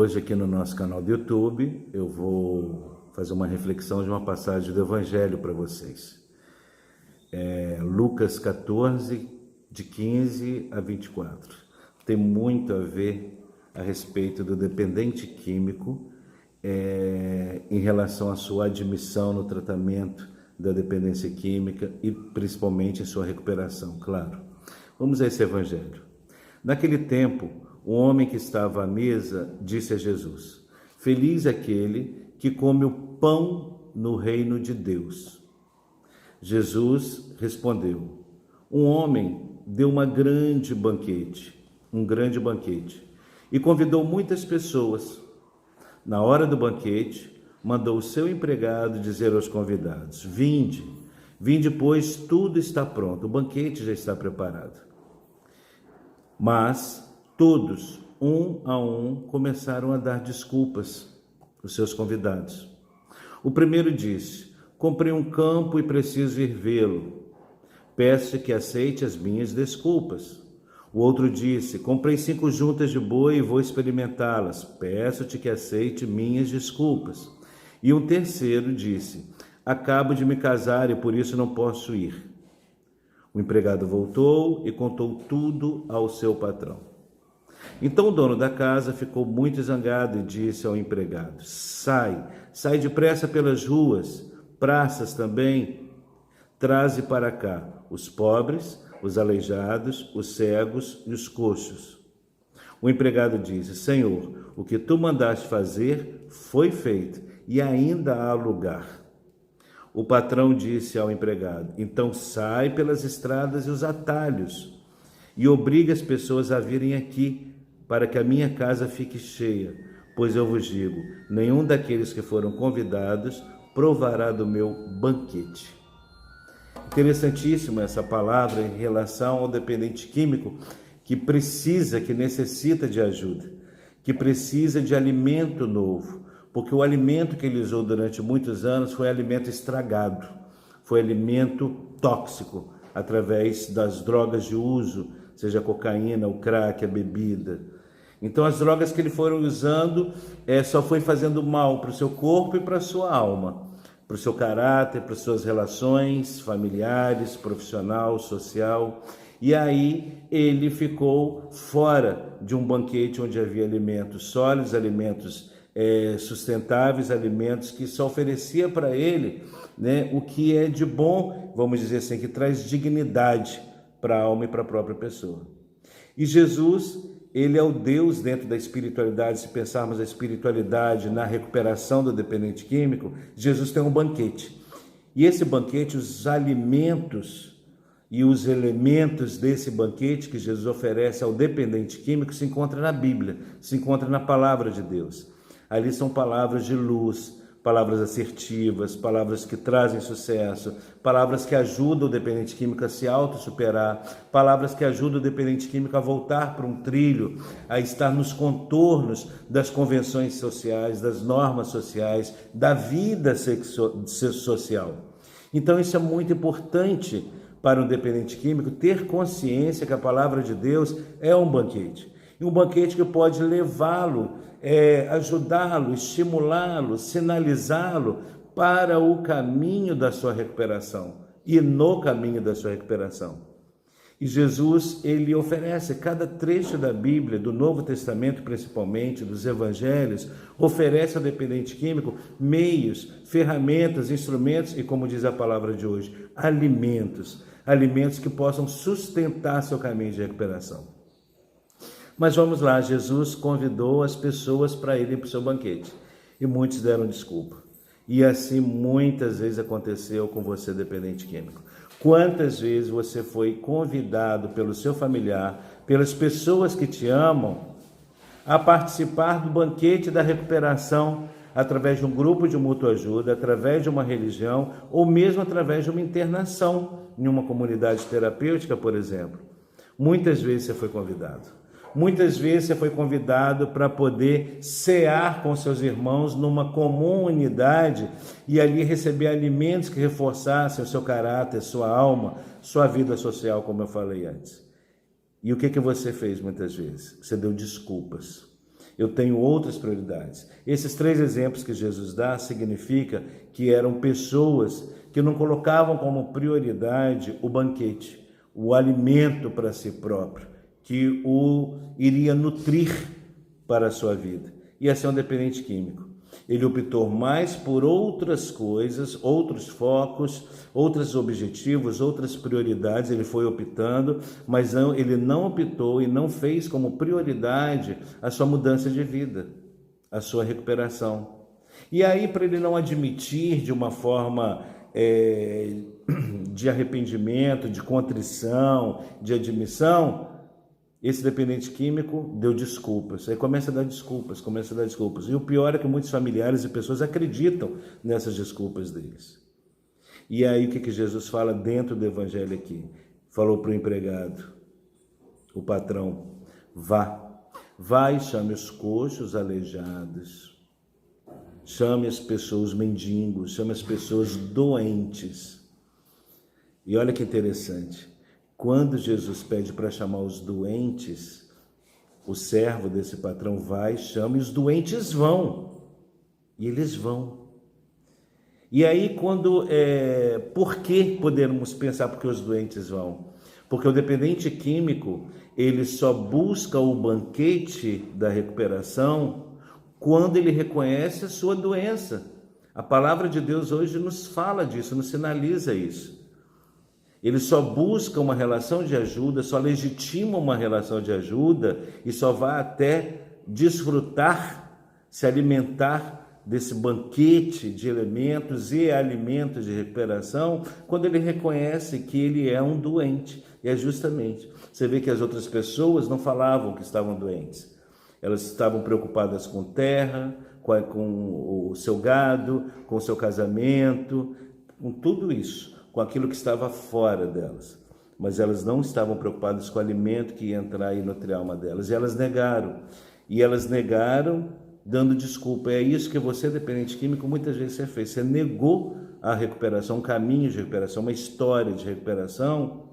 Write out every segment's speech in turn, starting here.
Hoje aqui no nosso canal do YouTube eu vou fazer uma reflexão de uma passagem do Evangelho para vocês. Lucas 14, de 15 a 24. Tem muito a ver a respeito do dependente químico em relação à sua admissão no tratamento da dependência química e principalmente em sua recuperação, claro. Vamos a esse Evangelho. Naquele tempo, um homem que estava à mesa disse a Jesus: Feliz aquele que come o pão no reino de Deus. Jesus respondeu: Um homem deu um grande banquete, e convidou muitas pessoas. Na hora do banquete, mandou o seu empregado dizer aos convidados: Vinde, pois tudo está pronto, o banquete já está preparado. Mas todos, um a um, começaram a dar desculpas, os seus convidados. O primeiro disse: Comprei um campo e preciso ir vê-lo. Peço que aceite as minhas desculpas. O outro disse: Comprei 5 juntas de boi e vou experimentá-las. Peço-te que aceite minhas desculpas. E um terceiro disse: Acabo de me casar e por isso não posso ir. O empregado voltou e contou tudo ao seu patrão. Então o dono da casa ficou muito zangado e disse ao empregado: Sai depressa pelas ruas, praças também. Traze para cá os pobres, os aleijados, os cegos e os coxos. O empregado disse: Senhor, o que tu mandaste fazer foi feito e ainda há lugar. O patrão disse ao empregado: Então sai pelas estradas e os atalhos e obriga as pessoas a virem aqui, para que a minha casa fique cheia. Pois eu vos digo, nenhum daqueles que foram convidados provará do meu banquete. Interessantíssima essa palavra em relação ao dependente químico que necessita de ajuda, que precisa de alimento novo, porque o alimento que ele usou durante muitos anos foi alimento estragado, foi alimento tóxico, através das drogas de uso, seja a cocaína, o crack, a bebida. Então as drogas que ele foi usando só foi fazendo mal para o seu corpo e para a sua alma, para o seu caráter, para as suas relações familiares, profissional, social. E aí ele ficou fora de um banquete onde havia alimentos sólidos, alimentos sustentáveis, alimentos que só oferecia para ele, né, o que é de bom, vamos dizer assim, que traz dignidade para a alma e para a própria pessoa. E Jesus, ele é o Deus dentro da espiritualidade. Se pensarmos a espiritualidade na recuperação do dependente químico, Jesus tem um banquete. E esse banquete, os alimentos e os elementos desse banquete que Jesus oferece ao dependente químico se encontra na Bíblia, se encontra na palavra de Deus. Ali são palavras de luz, palavras assertivas, palavras que trazem sucesso, palavras que ajudam o dependente químico a se autossuperar, palavras que ajudam o dependente químico a voltar para um trilho, a estar nos contornos das convenções sociais, das normas sociais, da vida social. Então isso é muito importante para um dependente químico ter consciência que a palavra de Deus é um banquete. E um banquete que pode levá-lo, ajudá-lo, estimulá-lo, sinalizá-lo para o caminho da sua recuperação e no caminho da sua recuperação. E Jesus, ele oferece cada trecho da Bíblia, do Novo Testamento principalmente, dos Evangelhos, oferece ao dependente químico meios, ferramentas, instrumentos e, como diz a palavra de hoje, alimentos que possam sustentar seu caminho de recuperação. Mas vamos lá, Jesus convidou as pessoas para irem para o seu banquete e muitos deram desculpa. E assim muitas vezes aconteceu com você, dependente químico. Quantas vezes você foi convidado pelo seu familiar, pelas pessoas que te amam, a participar do banquete da recuperação através de um grupo de mútua ajuda, através de uma religião ou mesmo através de uma internação em uma comunidade terapêutica, por exemplo. Muitas vezes você foi convidado. Muitas vezes você foi convidado para poder cear com seus irmãos numa comum unidade e ali receber alimentos que reforçassem o seu caráter, sua alma, sua vida social, como eu falei antes. E o que você fez muitas vezes? Você deu desculpas. eu tenho outras prioridades. Esses 3 exemplos que Jesus dá significa que eram pessoas que não colocavam como prioridade o banquete, o alimento para si próprio, que o iria nutrir para a sua vida. Ia ser um dependente químico. Ele optou mais por outras coisas, outros focos, outros objetivos, outras prioridades, ele foi optando, mas ele não optou e não fez como prioridade a sua mudança de vida, a sua recuperação. E aí, para ele não admitir de uma forma de arrependimento, de contrição, de admissão, esse dependente químico deu desculpas. Aí começa a dar desculpas. E o pior é que muitos familiares e pessoas acreditam nessas desculpas deles. E aí o que Jesus fala dentro do evangelho aqui? Falou para o empregado, o patrão, vá e chame os coxos, aleijados, chame as pessoas, os mendigos, chame as pessoas doentes. E olha que interessante. Quando Jesus pede para chamar os doentes, o servo desse patrão vai, chama e os doentes vão. E eles vão. E aí, por que podemos pensar porque os doentes vão? Porque o dependente químico, ele só busca o banquete da recuperação quando ele reconhece a sua doença. A palavra de Deus hoje nos fala disso, nos sinaliza isso. Ele só busca uma relação de ajuda, só legitima uma relação de ajuda e só vai até desfrutar, se alimentar desse banquete de elementos e alimentos de recuperação quando ele reconhece que ele é um doente. E é justamente, você vê que as outras pessoas não falavam que estavam doentes. Elas estavam preocupadas com terra, com o seu gado, com o seu casamento, com tudo isso, com aquilo que estava fora delas. Mas elas não estavam preocupadas com o alimento que ia entrar e nutrir a alma delas. E elas negaram. E elas negaram dando desculpa. É isso que você, dependente químico, muitas vezes você fez. Você negou a recuperação, um caminho de recuperação, uma história de recuperação.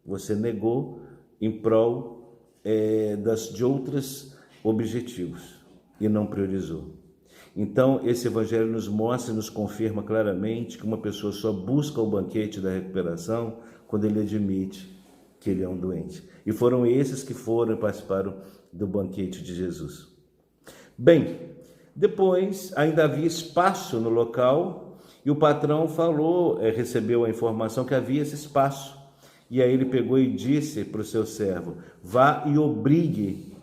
Você negou em prol de outros objetivos e não priorizou. Então, esse evangelho nos mostra e nos confirma claramente que uma pessoa só busca o banquete da recuperação quando ele admite que ele é um doente. E foram esses que foram e participaram do banquete de Jesus. Bem, depois ainda havia espaço no local e o patrão recebeu a informação que havia esse espaço. E aí ele pegou e disse para o seu servo, vá e obrigue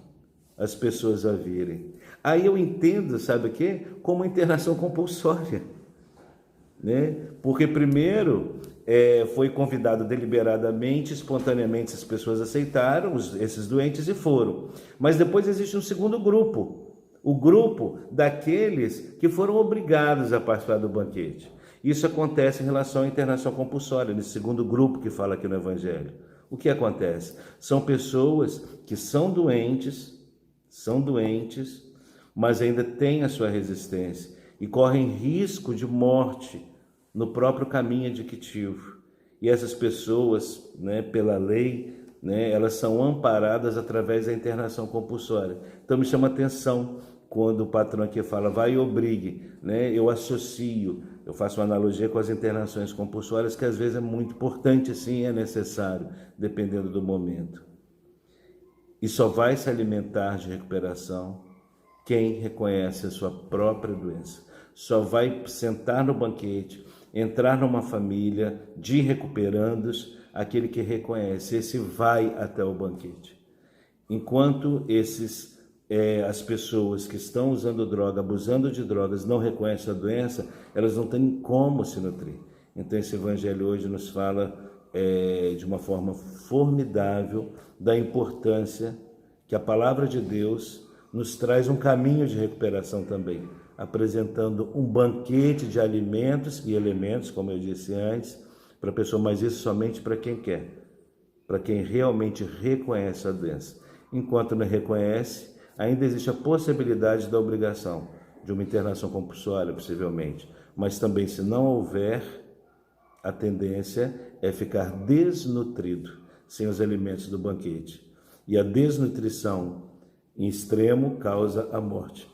as pessoas a virem. Aí eu entendo, sabe o quê? Como internação compulsória, né? Porque primeiro foi convidado deliberadamente, espontaneamente as pessoas aceitaram, esses doentes e foram. Mas depois existe um segundo grupo, o grupo daqueles que foram obrigados a participar do banquete. Isso acontece em relação à internação compulsória, nesse segundo grupo que fala aqui no Evangelho. O que acontece? São pessoas que são doentes, mas ainda têm a sua resistência e correm risco de morte no próprio caminho adictivo. E essas pessoas, pela lei, elas são amparadas através da internação compulsória. Então me chama a atenção quando o patrão aqui fala, vai e obrigue, eu associo, eu faço uma analogia com as internações compulsórias, que às vezes é muito importante, sim, é necessário, dependendo do momento. E só vai se alimentar de recuperação quem reconhece a sua própria doença. Só vai sentar no banquete, entrar numa família de recuperandos, aquele que reconhece, esse vai até o banquete. Enquanto as pessoas que estão usando droga, abusando de drogas, não reconhecem a doença, elas não têm como se nutrir. Então esse evangelho hoje nos fala de uma forma formidável da importância que a palavra de Deus nos traz um caminho de recuperação também, apresentando um banquete de alimentos e elementos, como eu disse antes, para a pessoa, mas isso somente para quem quer, para quem realmente reconhece a doença. Enquanto não reconhece, ainda existe a possibilidade da obrigação de uma internação compulsória, possivelmente, mas também, se não houver, a tendência é ficar desnutrido, sem os alimentos do banquete. E a desnutrição em extremo, causa a morte.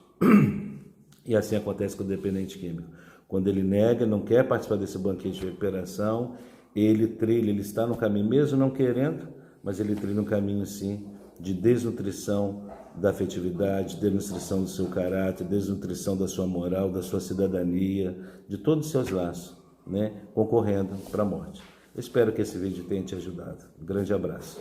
E assim acontece com o dependente químico. Quando ele nega, não quer participar desse banquete de recuperação, ele trilha, ele está no caminho, mesmo não querendo, mas ele trilha um caminho, sim, de desnutrição da afetividade, desnutrição do seu caráter, desnutrição da sua moral, da sua cidadania, de todos os seus laços, né, concorrendo para a morte. Eu espero que esse vídeo tenha te ajudado. Um grande abraço.